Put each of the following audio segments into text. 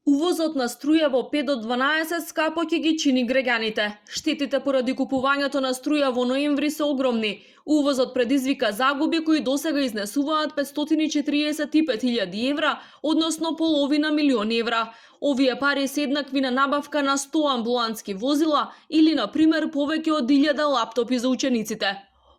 Увозот на струја во 5 до 12 скапо ќе ги чини граѓаните. Штетите поради купувањето на струја во ноември се огромни. Увозот предизвика загуби кои досега изнесуваат 545.000 евра, односно половина милион евра. Овие пари се еднакви на набавка на 100 амбулантски возила или, на пример, повеќе од 1000 лаптопи за учениците.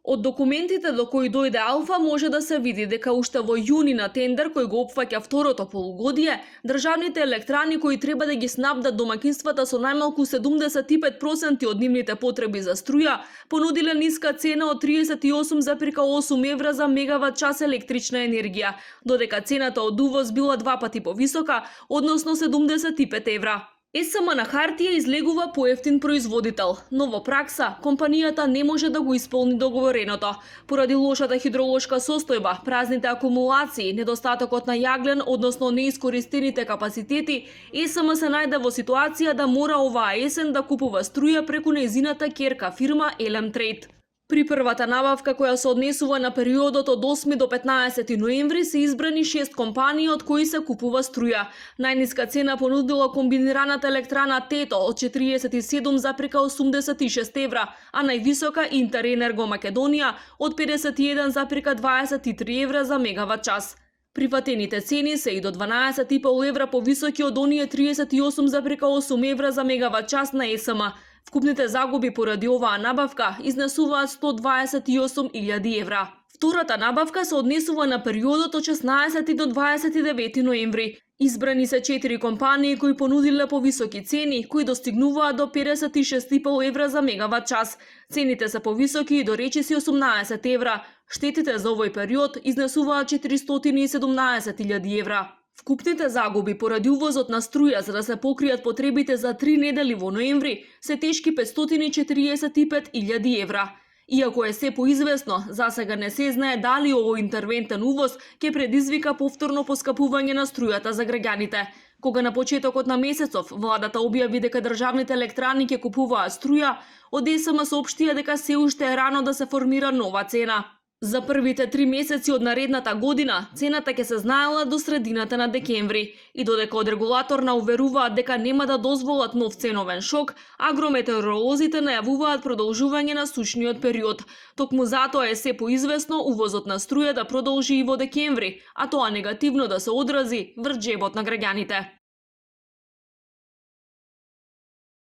Од документите до кои дојде Алфа може да се види дека уште во јуни на тендер кој го опфаќа второто полугодие, државните електрани кои треба да ги снабдат домаќинствата со најмалку 75% од нивните потреби за струја, понудиле ниска цена од 38,8 евра за мегават час електрична енергија, додека цената од увоз била 2 пати повисока, односно 75 евра. ЕСМ на хартија излегува поевтин производител, но во пракса компанијата не може да го исполни договореното. Поради лошата хидролошка состојба, празните акумулации, недостатокот на јаглен, односно неискористените капацитети, ЕСМ се најде во ситуација да мора оваа есен да купува струја преку нејзината ќерка фирма Елем Трейд. При првата набавка која се однесува на периодот од 8 до 15 ноември се избрани 6 компании од кои се купува струја. Најниска цена понудила комбинираната електрана Тето од 47,86 евра, а највисока Интеренерго Македонија од 51,23 евра за мегават час. Прифатените цени се и до 12,5 евра повисоки од оние 38,8 евра за мегават час на ЕСМ. Вкупните загуби поради оваа набавка изнесуваат 128.000 евра. Втората набавка се однесува на периодот од 16 до 29 ноември. Избрани се 4 компании кои понудиле повисоки цени, кои достигнуваат до 56,5 евра за мегават час. Цените се повисоки и до речиси 18 евра. Штетите за овој период изнесуваат 417.000 евра. Вкупните загуби поради увозот на струја за да се покријат потребите за 3 недели во ноември се тешки 545.000 евра. Иако е се поизвестно, засега не се знае дали овој интервентен увоз ќе предизвика повторно поскапување на струјата за граѓаните. Кога на почетокот на месецов владата објави дека државните електрани ќе купуваат струја, од ЕСМ соопштија дека се уште е рано да се формира нова цена. За првите 3 месеци од наредната година, цената ќе се знаела до средината на декември. И додека од регулаторна уверуваат дека нема да дозволат нов ценовен шок, агрометеоролозите најавуваат продолжување на сушниот период. Токму затоа е се поизвестно увозот на струја да продолжи и во декември, а тоа негативно да се одрази врз џебот на граѓаните.